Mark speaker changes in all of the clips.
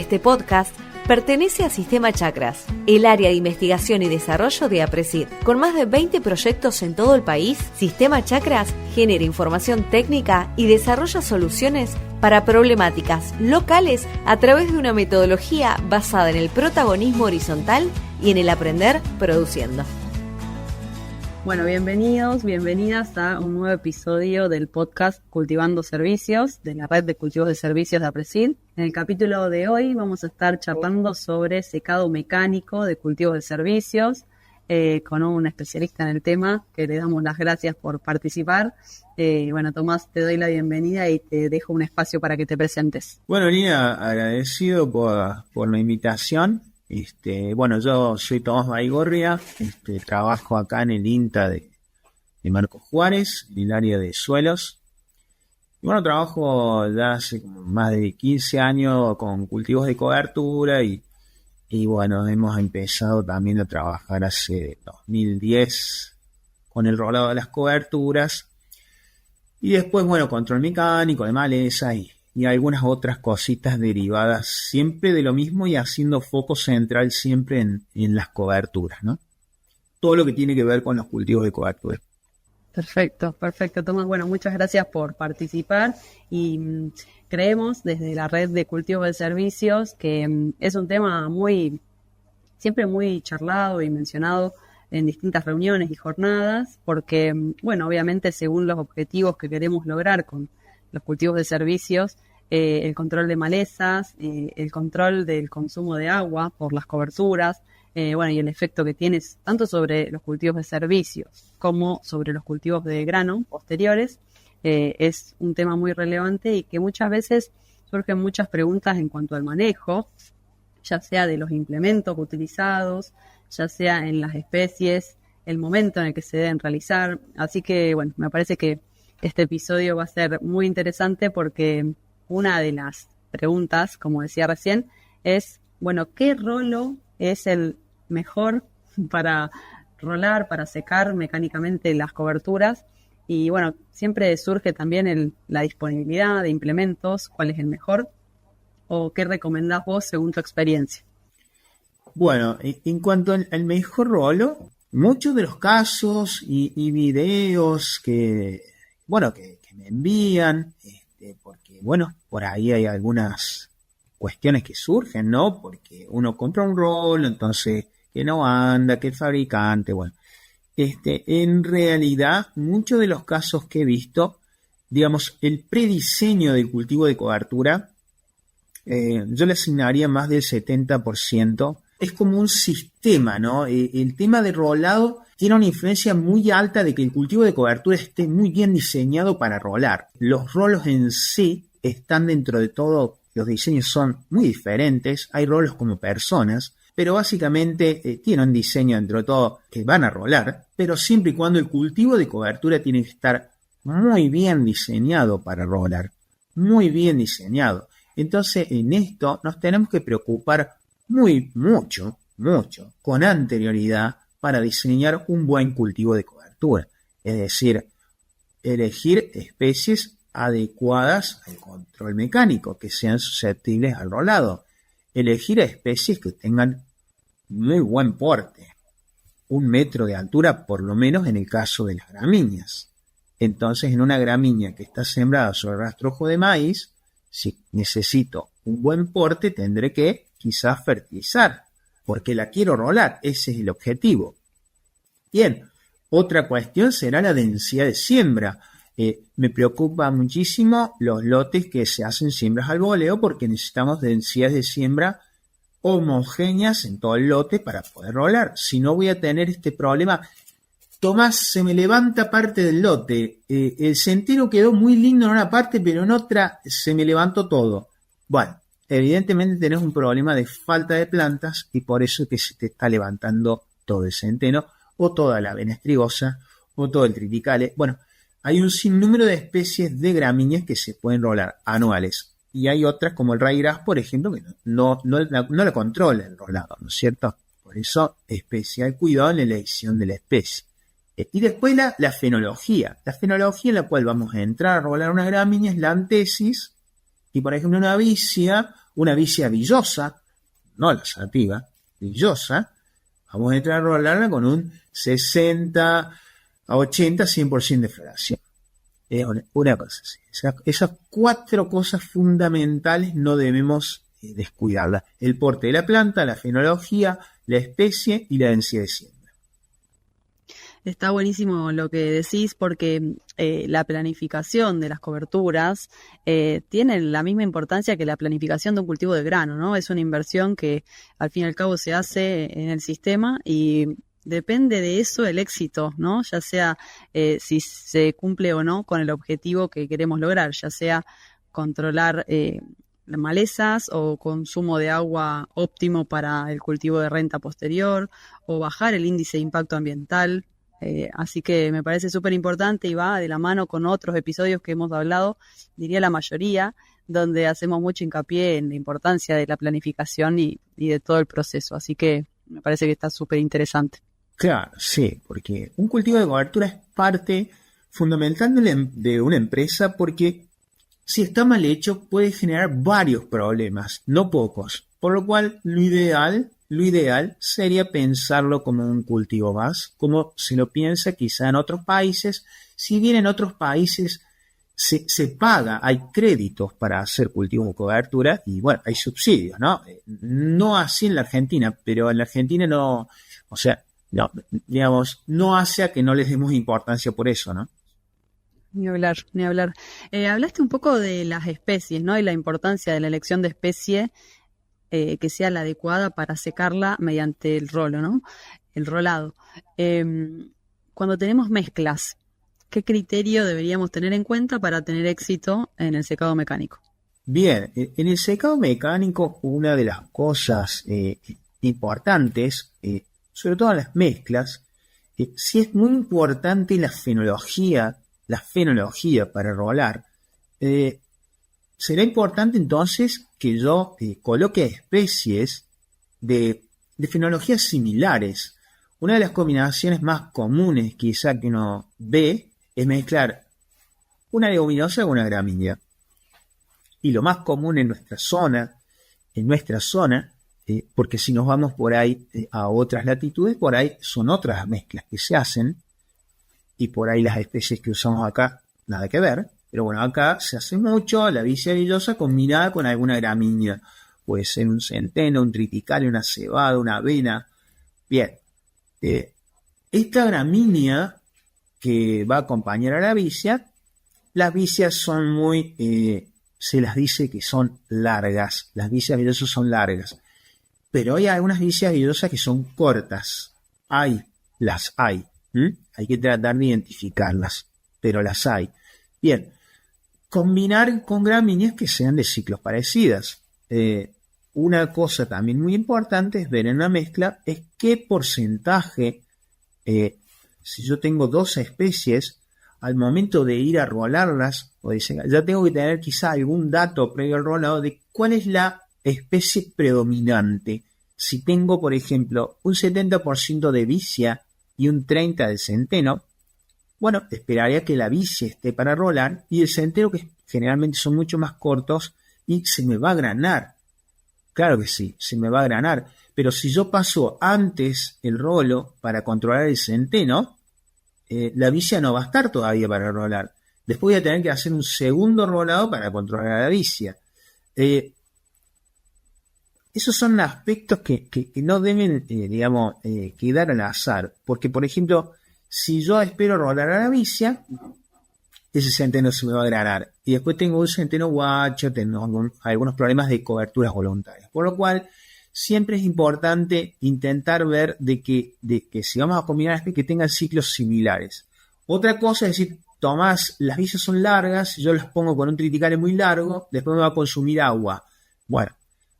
Speaker 1: Este podcast pertenece a Sistema Chakras, el área de investigación y desarrollo de APRESID. Con más de 20 proyectos en todo el país, Sistema Chakras genera información técnica y desarrolla soluciones para problemáticas locales a través de una metodología basada en el protagonismo horizontal y en el aprender produciendo.
Speaker 2: Bueno, bienvenidas a un nuevo episodio del podcast Cultivando Servicios, de la red de cultivos de servicios de APRESID. En el capítulo de hoy vamos a estar charlando sobre secado mecánico de cultivos de servicios con un especialista en el tema, que le damos las gracias por participar. Bueno, Tomás, te doy la bienvenida y te dejo un espacio para que te presentes.
Speaker 3: Bueno, Nina, agradecido por la invitación. Bueno, yo soy Tomás Baigorria, trabajo acá en el INTA de Marcos Juárez, en el área de suelos. Y bueno, trabajo ya hace como más de 15 años con cultivos de cobertura y bueno, hemos empezado también a trabajar hace 2010 con el rolado de las coberturas. Y después, bueno, control mecánico de maleza y algunas otras cositas derivadas siempre de lo mismo y haciendo foco central siempre en las coberturas, ¿no? Todo lo que tiene que ver con los cultivos de cobertura.
Speaker 2: Perfecto, Tomás. Bueno, muchas gracias por participar y creemos desde la red de cultivos de servicios que es un tema siempre muy charlado y mencionado en distintas reuniones y jornadas porque, bueno, obviamente según los objetivos que queremos lograr con los cultivos de servicios, el control de malezas, el control del consumo de agua por las coberturas, bueno, y el efecto que tiene tanto sobre los cultivos de servicios como sobre los cultivos de grano posteriores, es un tema muy relevante y que muchas veces surgen muchas preguntas en cuanto al manejo, ya sea de los implementos utilizados, ya sea en las especies, el momento en el que se deben realizar. Así que, bueno, me parece que este episodio va a ser muy interesante porque una de las preguntas, como decía recién, es, bueno, ¿qué rolo es el mejor para rolar, para secar mecánicamente las coberturas? Y bueno, siempre surge también la disponibilidad de implementos, ¿cuál es el mejor? ¿O qué recomendás vos según tu experiencia?
Speaker 3: Bueno, en cuanto al mejor rolo, muchos de los casos y videos que me envían, porque, bueno, por ahí hay algunas cuestiones que surgen, ¿no? Porque uno compra un rolo, entonces, que no anda, que el fabricante, bueno. En realidad, muchos de los casos que he visto, digamos, el prediseño del cultivo de cobertura, yo le asignaría más del 70%. Es como un sistema, ¿no? El tema de rolado tiene una influencia muy alta de que el cultivo de cobertura esté muy bien diseñado para rolar. Los rolos en sí están dentro de todo, los diseños son muy diferentes, hay rolos como personas, pero básicamente tienen un diseño dentro de todo que van a rolar, pero siempre y cuando el cultivo de cobertura tiene que estar muy bien diseñado para rolar, muy bien diseñado. Entonces en esto nos tenemos que preocupar mucho, con anterioridad para diseñar un buen cultivo de cobertura. Es decir, elegir especies adecuadas al control mecánico, que sean susceptibles al rolado. Elegir especies que tengan muy buen porte, 1 metro de altura por lo menos en el caso de las gramíneas. Entonces, en una gramínea que está sembrada sobre rastrojo de maíz, si necesito un buen porte, tendré que quizás fertilizar, porque la quiero rolar, ese es el objetivo. Bien, otra cuestión será la densidad de siembra. Me preocupa muchísimo los lotes que se hacen siembras al voleo porque necesitamos densidades de siembra homogéneas en todo el lote para poder rolar. Si no voy a tener este problema. Tomás, se me levanta parte del lote. El sendero quedó muy lindo en una parte, pero en otra se me levantó todo. Bueno, evidentemente tenés un problema de falta de plantas y por eso es que se te está levantando todo el centeno o toda la avena estrigosa o todo el triticale. Bueno, hay un sinnúmero de especies de gramíneas que se pueden rolar anuales y hay otras como el ryegrass, por ejemplo, que no la controla el rolado, ¿no es cierto? Por eso, especial cuidado en la elección de la especie. Y después la fenología. La fenología en la cual vamos a entrar a rolar una gramínea es la antesis y, por ejemplo, una vicia una vicia villosa, no la sativa, villosa, vamos a entrar a rolarla con un 60 a 80, 100% de floración. Es una cosa así. Esas 4 cosas fundamentales no debemos descuidarlas. El porte de la planta, la fenología, la especie y la densidad de siembra.
Speaker 2: Está buenísimo lo que decís porque la planificación de las coberturas tiene la misma importancia que la planificación de un cultivo de grano, ¿no? Es una inversión que al fin y al cabo se hace en el sistema y depende de eso el éxito, ¿no? Ya sea si se cumple o no con el objetivo que queremos lograr, ya sea controlar las malezas o consumo de agua óptimo para el cultivo de renta posterior o bajar el índice de impacto ambiental. Así que me parece súper importante y va de la mano con otros episodios que hemos hablado, diría la mayoría, donde hacemos mucho hincapié en la importancia de la planificación y de todo el proceso. Así que me parece que está súper interesante.
Speaker 3: Claro, sí, porque un cultivo de cobertura es parte fundamental de una empresa porque si está mal hecho puede generar varios problemas, no pocos. Por lo cual lo ideal sería pensarlo como un cultivo más, como se lo piensa quizá en otros países. Si bien en otros países se paga, hay créditos para hacer cultivo de cobertura y bueno, hay subsidios, ¿no? No así en la Argentina, pero en la Argentina no, o sea, no, digamos, no hace a que no les demos importancia por eso, ¿no?
Speaker 2: Ni hablar, ni hablar. Hablaste un poco de las especies, ¿no? Y la importancia de la elección de especie que sea la adecuada para secarla mediante el rolo, ¿no? El rolado. Cuando tenemos mezclas, ¿qué criterio deberíamos tener en cuenta para tener éxito en el secado mecánico?
Speaker 3: Bien, en el secado mecánico una de las cosas importantes, sobre todo en las mezclas, sí es muy importante la fenología para rolar. Será importante entonces que yo coloque especies de fenologías similares. Una de las combinaciones más comunes quizá que uno ve es mezclar una leguminosa con una gramínea. Y lo más común en nuestra zona, porque si nos vamos por ahí a otras latitudes, por ahí son otras mezclas que se hacen y por ahí las especies que usamos acá nada que ver. Pero bueno, acá se hace mucho la vicia villosa combinada con alguna gramínea. Puede ser un centeno, un triticale, una cebada, una avena. Bien, esta gramínea que va a acompañar a la vicia, las vicias son se las dice que son largas. Las vicias villosas son largas. Pero hay algunas vicias villosas que son cortas. Las hay. Hay que tratar de identificarlas, pero las hay. Bien, combinar con gramíneas que sean de ciclos parecidas. Una cosa también muy importante es ver en la mezcla es qué porcentaje, si yo tengo 2 especies, al momento de ir a rolarlas, ya tengo que tener quizá algún dato previo al rolado de cuál es la especie predominante. Si tengo, por ejemplo, un 70% de vicia y un 30% de centeno, bueno, esperaría que la vicia esté para rolar y el centeno, que generalmente son mucho más cortos, y se me va a granar. Claro que sí, se me va a granar. Pero si yo paso antes el rolo para controlar el centeno, la vicia no va a estar todavía para rolar. Después voy a tener que hacer un segundo rolado para controlar la vicia. Esos son aspectos que no deben, quedar al azar. Porque, por ejemplo, si yo espero rolar a la vicia, ese centeno se me va a granar. Y después tengo un centeno guacho, tengo algunos problemas de coberturas voluntarias. Por lo cual, siempre es importante intentar ver de que si vamos a combinar especies que tengan ciclos similares. Otra cosa es decir, tomás, las vicias son largas, yo las pongo con un triticale muy largo, después me va a consumir agua. Bueno,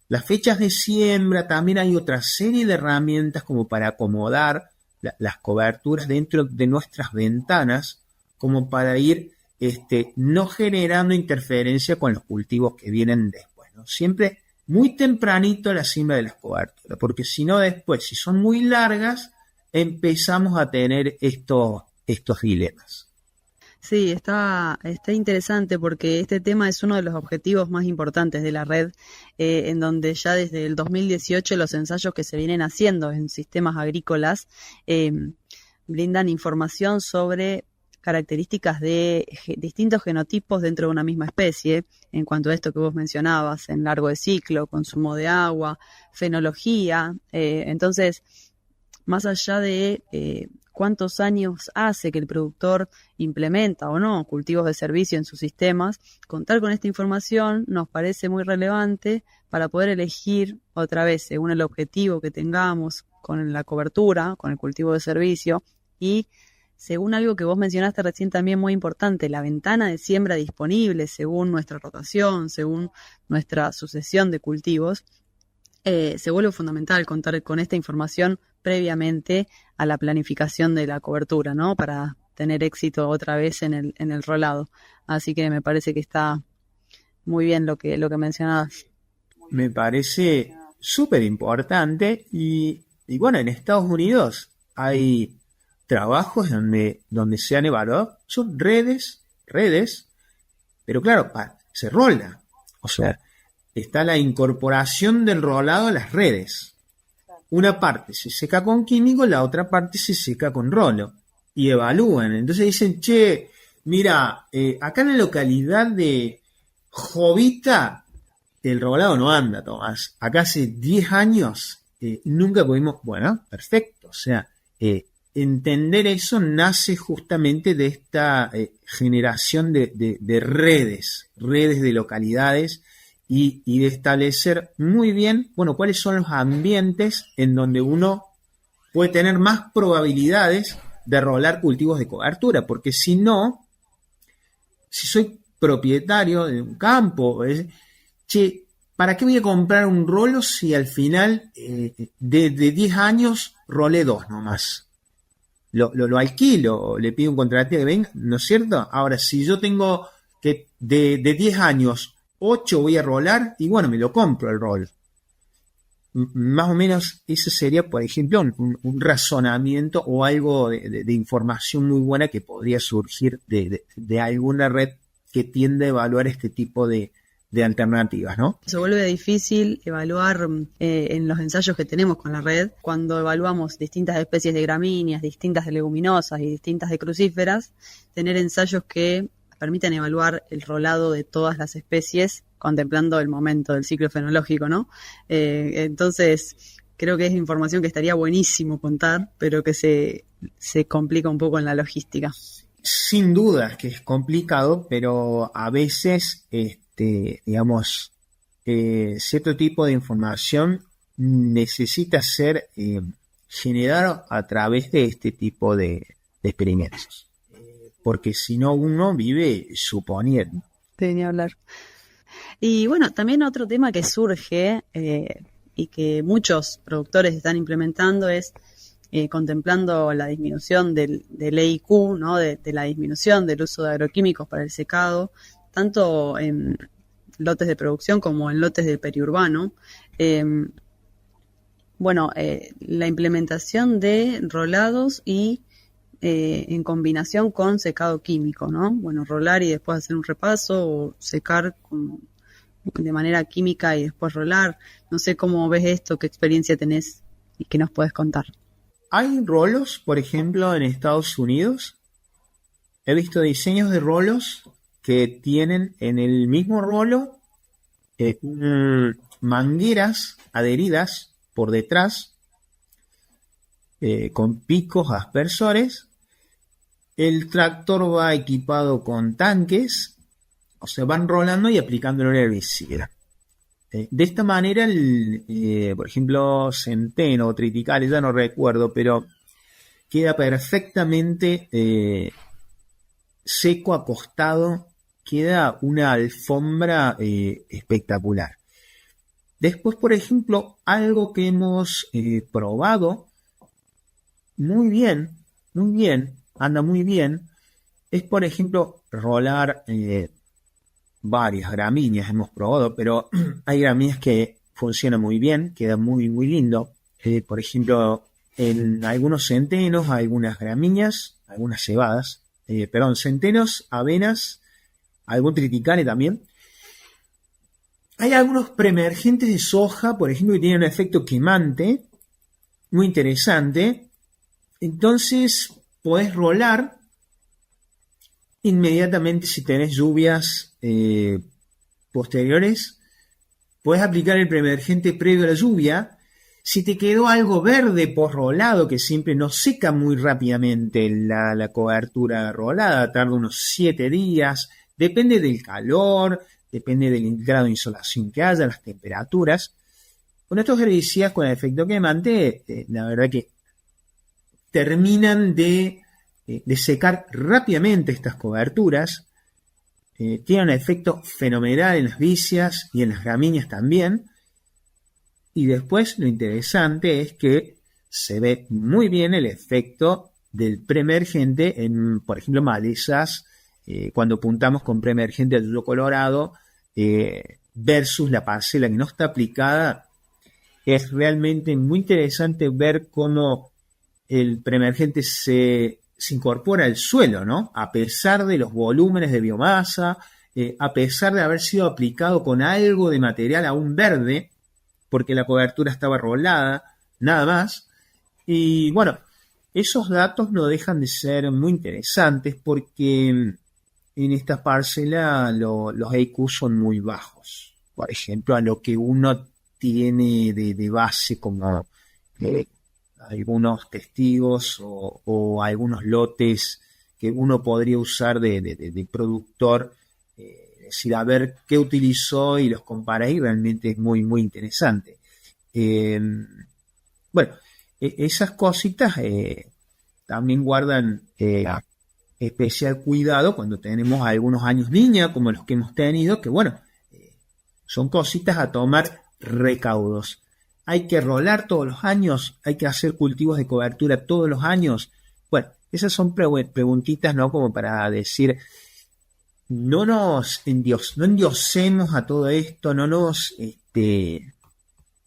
Speaker 3: las fechas de siembra, también hay otra serie de herramientas como para acomodar las coberturas dentro de nuestras ventanas, como para ir no generando interferencia con los cultivos que vienen después, ¿no? Siempre muy tempranito la siembra de las coberturas, porque si no después, si son muy largas, empezamos a tener estos dilemas.
Speaker 2: Sí, está interesante porque este tema es uno de los objetivos más importantes de la red, en donde ya desde el 2018 los ensayos que se vienen haciendo en sistemas agrícolas brindan información sobre características de distintos genotipos dentro de una misma especie, en cuanto a esto que vos mencionabas, en largo de ciclo, consumo de agua, fenología. Entonces, más allá de cuántos años hace que el productor implementa o no cultivos de servicio en sus sistemas, contar con esta información nos parece muy relevante para poder elegir otra vez, según el objetivo que tengamos con la cobertura, con el cultivo de servicio, y según algo que vos mencionaste recién también muy importante, la ventana de siembra disponible según nuestra rotación, según nuestra sucesión de cultivos, se vuelve fundamental contar con esta información previamente a la planificación de la cobertura, ¿no? Para tener éxito otra vez en el rolado. Así que me parece que está muy bien lo que mencionabas.
Speaker 3: Me parece súper importante y bueno, en Estados Unidos hay trabajos donde se han evaluado, son redes, pero claro, se rola. O sea, está la incorporación del rolado a las redes. Una parte se seca con químico, la otra parte se seca con rolo. Y evalúan. Entonces dicen, che, mira, acá en la localidad de Jovita, el rolado no anda, Tomás. Acá hace 10 años nunca pudimos... Bueno, perfecto. O sea, entender eso nace justamente de esta generación de redes de localidades y de establecer muy bien, bueno, cuáles son los ambientes en donde uno puede tener más probabilidades de rolar cultivos de cobertura, porque si no, si soy propietario de un campo, che, ¿para qué voy a comprar un rolo si al final de 10 años rolé 2 nomás? Lo alquilo, le pido un contratista que venga, ¿no es cierto? Ahora, si yo tengo que de 10 años 8 voy a rolar, y bueno, me lo compro el rol. Más o menos ese sería, por ejemplo, un razonamiento o algo de información muy buena que podría surgir de alguna red que tiende a evaluar este tipo de alternativas, ¿no?
Speaker 2: Se vuelve difícil evaluar en los ensayos que tenemos con la red, cuando evaluamos distintas especies de gramíneas, distintas de leguminosas y distintas de crucíferas, tener ensayos que permiten evaluar el rolado de todas las especies contemplando el momento del ciclo fenológico, ¿no? Entonces, creo que es información que estaría buenísimo contar, pero que se complica un poco en la logística.
Speaker 3: Sin duda que es complicado, pero a veces, digamos, cierto tipo de información necesita ser generado a través de este tipo de experimentos. Porque si no uno vive suponiendo.
Speaker 2: Ni hablar. Y bueno, también otro tema que surge y que muchos productores están implementando es contemplando la disminución del EIQ, ¿no? de la disminución del uso de agroquímicos para el secado, tanto en lotes de producción como en lotes de periurbano. La implementación de rolados y en combinación con secado químico, ¿no? Bueno, rolar y después hacer un repaso, o secar de manera química y después rolar. No sé cómo ves esto, qué experiencia tenés y qué nos puedes contar.
Speaker 3: Hay rolos, por ejemplo, en Estados Unidos. He visto diseños de rolos que tienen en el mismo rolo mangueras adheridas por detrás con picos aspersores. El tractor va equipado con tanques, o sea, van rolando y aplicando el herbicida. De esta manera, por ejemplo, centeno o triticales, ya no recuerdo, pero queda perfectamente seco, acostado, queda una alfombra espectacular. Después, por ejemplo, algo que hemos probado muy bien, anda muy bien, es por ejemplo rolar varias gramíneas, hemos probado, pero hay gramíneas que funcionan muy bien, queda muy muy lindo. Por ejemplo, en algunos centenos, algunas gramíneas, algunas cebadas, centenos, avenas, algún triticale también. Hay algunos preemergentes de soja, por ejemplo, que tienen un efecto quemante, muy interesante. Entonces, podés rolar inmediatamente si tenés lluvias posteriores. Podés aplicar el preemergente previo a la lluvia. Si te quedó algo verde post-rolado, que siempre no seca muy rápidamente la cobertura rolada, tarda unos 7 días, depende del calor, depende del grado de insolación que haya, las temperaturas. Con estos herbicidas con el efecto quemante, la verdad que terminan de secar rápidamente estas coberturas. Tienen un efecto fenomenal en las vicias y en las gramíneas también. Y después lo interesante es que se ve muy bien el efecto del preemergente en, por ejemplo, malezas, cuando puntamos con preemergente al yuyo colorado versus la parcela que no está aplicada. Es realmente muy interesante ver cómo el preemergente se incorpora al suelo, ¿no? A pesar de los volúmenes de biomasa, a pesar de haber sido aplicado con algo de material aún verde, porque la cobertura estaba rolada, nada más. Y bueno, esos datos no dejan de ser muy interesantes porque en esta parcela los EQ son muy bajos. Por ejemplo, a lo que uno tiene de base como algunos testigos o algunos lotes que uno podría usar de productor, es decir, a ver qué utilizó y los compara, y realmente es muy, muy interesante. Bueno, esas cositas también guardan especial cuidado cuando tenemos algunos años niña, como los que hemos tenido, que bueno, son cositas a tomar recaudos. Hay que rolar todos los años, hay que hacer cultivos de cobertura todos los años. Bueno, esas son preguntitas, ¿no? Como para decir, no endiosemos a todo esto,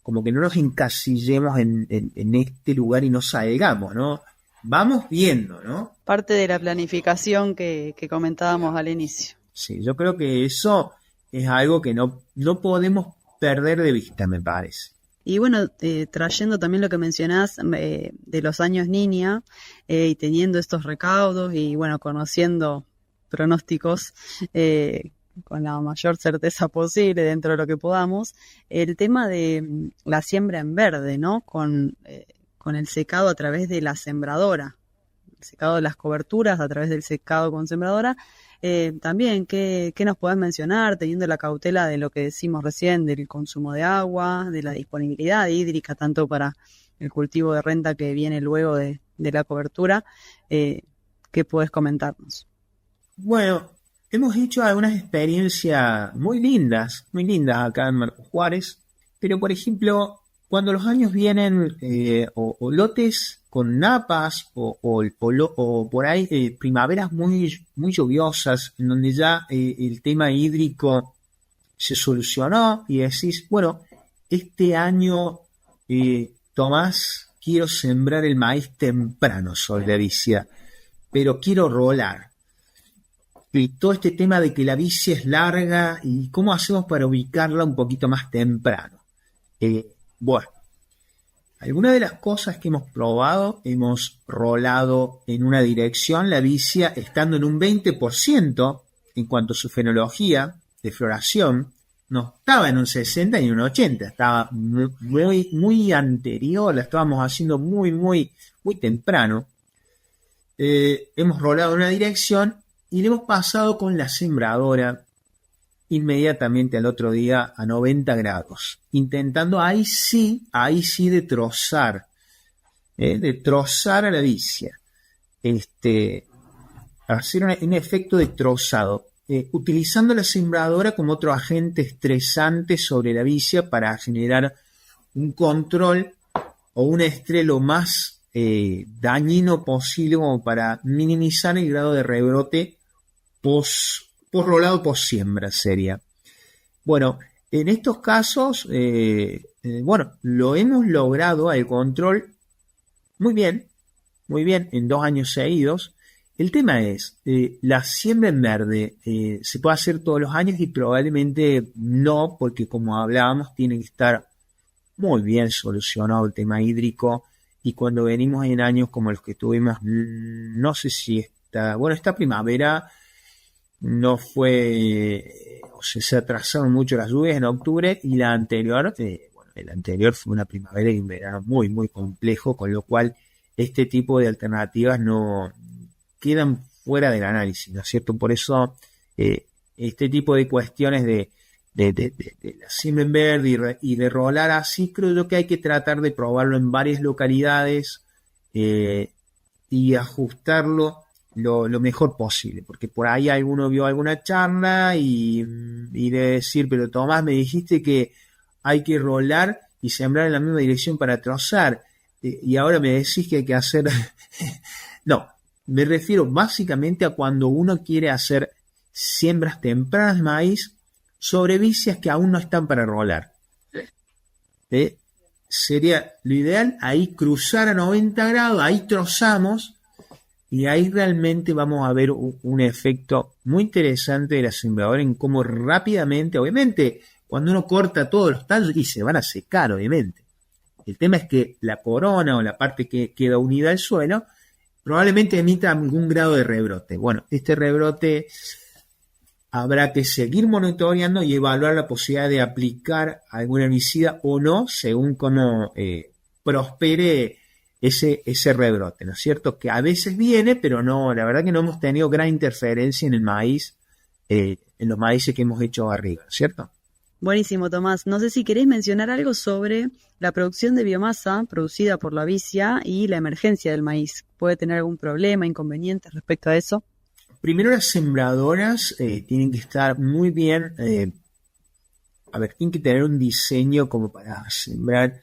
Speaker 3: como que no nos encasillemos en este lugar y no salgamos, ¿no? Vamos viendo, ¿no?
Speaker 2: Parte de la planificación que comentábamos al inicio.
Speaker 3: Sí, yo creo que eso es algo que no podemos perder de vista, me parece.
Speaker 2: Y bueno, trayendo también lo que mencionás de los años niña y teniendo estos recaudos y bueno, conociendo pronósticos con la mayor certeza posible dentro de lo que podamos, el tema de la siembra en verde, ¿no? Con el secado a través de la sembradora, el secado de las coberturas a través del secado con sembradora. También, ¿qué nos podés mencionar, teniendo la cautela de lo que decimos recién, del consumo de agua, de la disponibilidad hídrica, tanto para el cultivo de renta que viene luego de la cobertura? ¿Qué podés comentarnos?
Speaker 3: Bueno, hemos hecho algunas experiencias muy lindas acá en Marcos Juárez, pero por ejemplo, cuando los años vienen o lotes con napas o por ahí primaveras muy, muy lluviosas, en donde ya el tema hídrico se solucionó y decís, bueno, este año, Tomás, quiero sembrar el maíz temprano sobre la vicia, pero quiero rolar. Y todo este tema de que la vicia es larga y cómo hacemos para ubicarla un poquito más temprano. Bueno, algunas de las cosas que hemos probado, hemos rolado en una dirección la vicia estando en un 20% en cuanto a su fenología de floración. No estaba en un 60 ni en un 80, estaba muy, muy anterior, la estábamos haciendo muy, muy, muy temprano. Hemos rolado en una dirección y le hemos pasado con la sembradora inmediatamente al otro día a 90 grados, intentando ahí sí de trozar a la vicia, hacer un efecto de trozado, utilizando la sembradora como otro agente estresante sobre la vicia para generar un control o un estrés lo más dañino posible, como para minimizar el grado de rebrote post rolado, post siembra sería. Bueno, en estos casos, lo hemos logrado al control muy bien, en 2 años seguidos. El tema es, la siembra en verde se puede hacer todos los años y probablemente no, porque como hablábamos, tiene que estar muy bien solucionado el tema hídrico, y cuando venimos en años como los que tuvimos, no sé si esta primavera no fue, o sea, se atrasaron mucho las lluvias en octubre, y la anterior, el anterior fue una primavera y un verano muy, muy complejo, con lo cual este tipo de alternativas no quedan fuera del análisis, ¿no es cierto? Por eso este tipo de cuestiones de la siembra en verde y de rolar así, creo yo que hay que tratar de probarlo en varias localidades y ajustarlo lo mejor posible, porque por ahí alguno vio alguna charla y de decir, pero Tomás, me dijiste que hay que rolar y sembrar en la misma dirección para trozar, y ahora me decís que hay que hacer... No, me refiero básicamente a cuando uno quiere hacer siembras tempranas de maíz sobre vicias que aún no están para rolar. Sería lo ideal ahí cruzar a 90 grados, ahí trozamos, y ahí realmente vamos a ver un efecto muy interesante de la sembradora en cómo rápidamente, obviamente, cuando uno corta todos los tallos y se van a secar, obviamente. El tema es que la corona o la parte que queda unida al suelo probablemente emita algún grado de rebrote. Bueno, este rebrote habrá que seguir monitoreando y evaluar la posibilidad de aplicar algún herbicida o no, según cómo prospere ese rebrote, ¿no es cierto? Que a veces viene, pero no, la verdad que no hemos tenido gran interferencia en el maíz, en los maíces que hemos hecho arriba, ¿no es cierto?
Speaker 2: Buenísimo, Tomás. No sé si querés mencionar algo sobre la producción de biomasa producida por la vicia y la emergencia del maíz. ¿Puede tener algún problema, inconveniente respecto a eso?
Speaker 3: Primero, las sembradoras tienen que estar muy bien, tienen que tener un diseño como para sembrar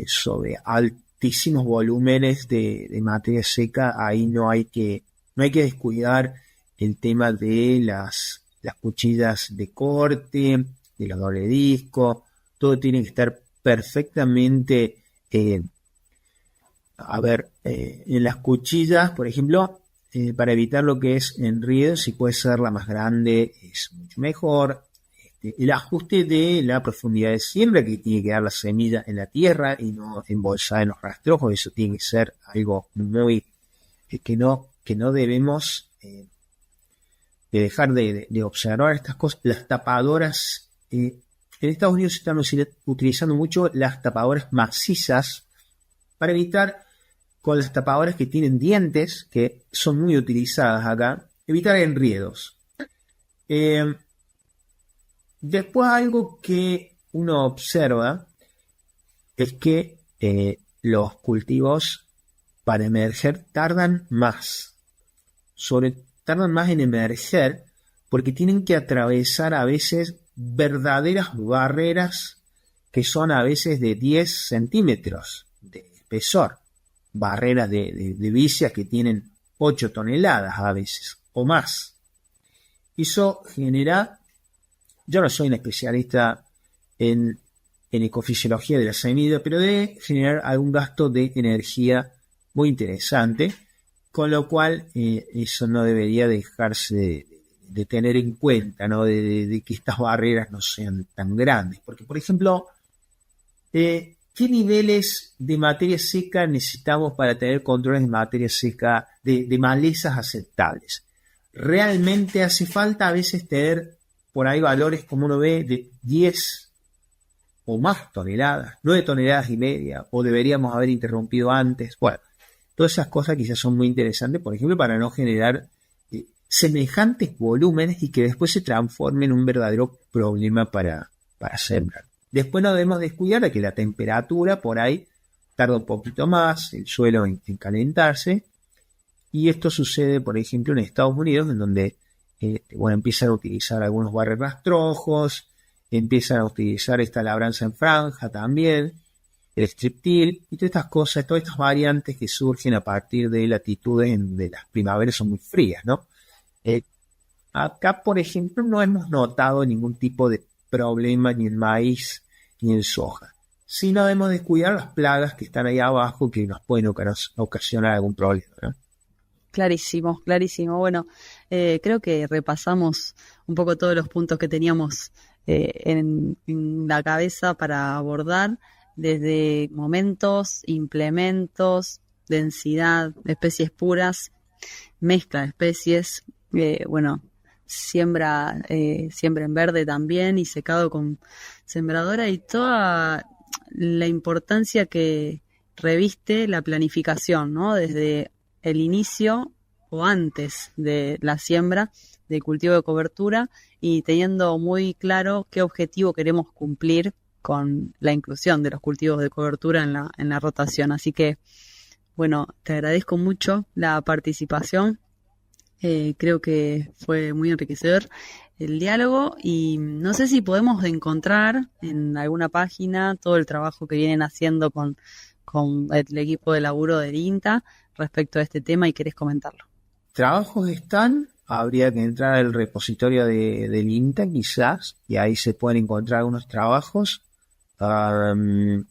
Speaker 3: sobre altísimos volúmenes de materia seca. Ahí no hay que descuidar el tema de las cuchillas de corte, de los doble disco. Todo tiene que estar perfectamente, en las cuchillas, por ejemplo, para evitar lo que es enredo, si puede ser la más grande, es mucho mejor. El ajuste de la profundidad de siembra que tiene que dar la semilla en la tierra y no embolsada en los rastrojos, eso tiene que ser algo muy que no debemos de dejar de observar estas cosas. Las tapadoras, en Estados Unidos se están utilizando mucho las tapadoras macizas para evitar, con las tapadoras que tienen dientes, que son muy utilizadas acá, evitar enriedos. Después, algo que uno observa es que los cultivos para emerger tardan más en emerger, porque tienen que atravesar a veces verdaderas barreras que son a veces de 10 centímetros de espesor. Barreras de vicias que tienen 8 toneladas a veces o más. Eso genera, yo no soy un especialista en ecofisiología de la semilla, pero debe generar algún gasto de energía muy interesante, con lo cual eso no debería dejarse de tener en cuenta, ¿no? De que estas barreras no sean tan grandes, porque por ejemplo, ¿qué niveles de materia seca necesitamos para tener controles de materia seca, de malezas aceptables? Realmente hace falta a veces tener por ahí valores, como uno ve, de 10 o más toneladas, 9 toneladas y media, o deberíamos haber interrumpido antes. Bueno, todas esas cosas quizás son muy interesantes, por ejemplo, para no generar semejantes volúmenes y que después se transformen en un verdadero problema para sembrar. Después no debemos descuidar de que la temperatura por ahí tarda un poquito más, el suelo en calentarse, y esto sucede, por ejemplo, en Estados Unidos, en donde empiezan a utilizar algunos barres rastrojos, empiezan a utilizar esta labranza en franja también, el strip till, y todas estas cosas, todas estas variantes que surgen a partir de latitudes donde las primaveras son muy frías, ¿no? Acá, por ejemplo, no hemos notado ningún tipo de problema ni en maíz ni en soja. Sí, no debemos descuidar las plagas que están ahí abajo que nos pueden ocasionar algún problema, ¿no?
Speaker 2: Clarísimo, clarísimo. Bueno, creo que repasamos un poco todos los puntos que teníamos en la cabeza para abordar, desde momentos, implementos, densidad, especies puras, mezcla de especies, siembra en verde también y secado con sembradora, y toda la importancia que reviste la planificación, ¿no? Desde el inicio o antes de la siembra de cultivo de cobertura, y teniendo muy claro qué objetivo queremos cumplir con la inclusión de los cultivos de cobertura en la rotación. Así que, bueno, te agradezco mucho la participación. Creo que fue muy enriquecedor el diálogo, y no sé si podemos encontrar en alguna página todo el trabajo que vienen haciendo con el equipo de laburo del INTA respecto a este tema, y querés comentarlo.
Speaker 3: Trabajos están, habría que entrar al repositorio del INTA quizás, y ahí se pueden encontrar algunos trabajos,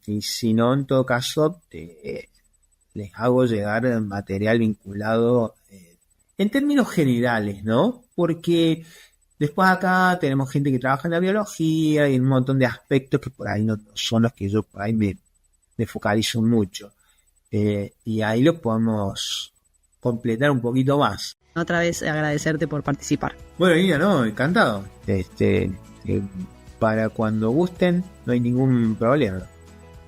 Speaker 3: y si no, en todo caso, les hago llegar material vinculado en términos generales, ¿no? Porque después acá tenemos gente que trabaja en la biología y un montón de aspectos que por ahí no son los que yo por ahí me focalizo mucho. Y ahí lo podemos completar un poquito más.
Speaker 2: Otra vez agradecerte por participar.
Speaker 3: Bueno, Ina, no, encantado. Para cuando gusten, no hay ningún problema.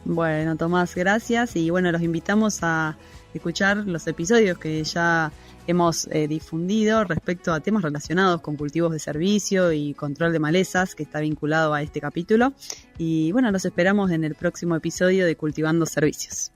Speaker 2: Bueno, Tomás, gracias, y bueno, los invitamos a escuchar los episodios que ya hemos difundido respecto a temas relacionados con cultivos de servicio y control de malezas, que está vinculado a este capítulo. Y bueno, los esperamos en el próximo episodio de Cultivando Servicios.